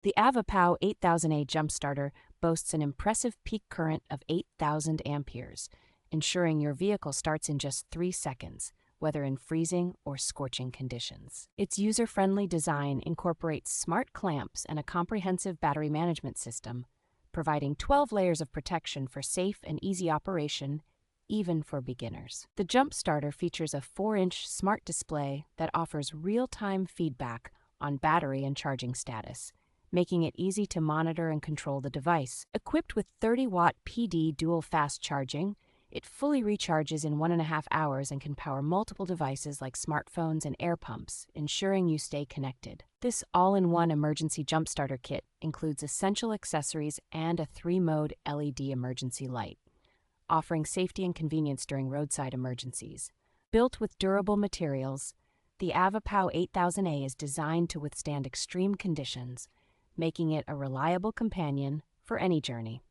The AVAPOW 8000A jump starter boasts an impressive peak current of 8,000 amperes, ensuring your vehicle starts in just 3 seconds, whether in freezing or scorching conditions. Its user-friendly design incorporates smart clamps and a comprehensive battery management system, providing 12 layers of protection for safe and easy operation, even for beginners. The jump starter features a 4-inch smart display that offers real-time feedback on battery and charging status, making it easy to monitor and control the device. Equipped with 30-watt PD dual fast charging, it fully recharges in 1.5 hours and can power multiple devices like smartphones and air pumps, ensuring you stay connected. This all-in-one emergency jump starter kit includes essential accessories and a 3-mode LED emergency light, offering safety and convenience during roadside emergencies. Built with durable materials, the AVAPOW 8000A is designed to withstand extreme conditions, making it a reliable companion for any journey.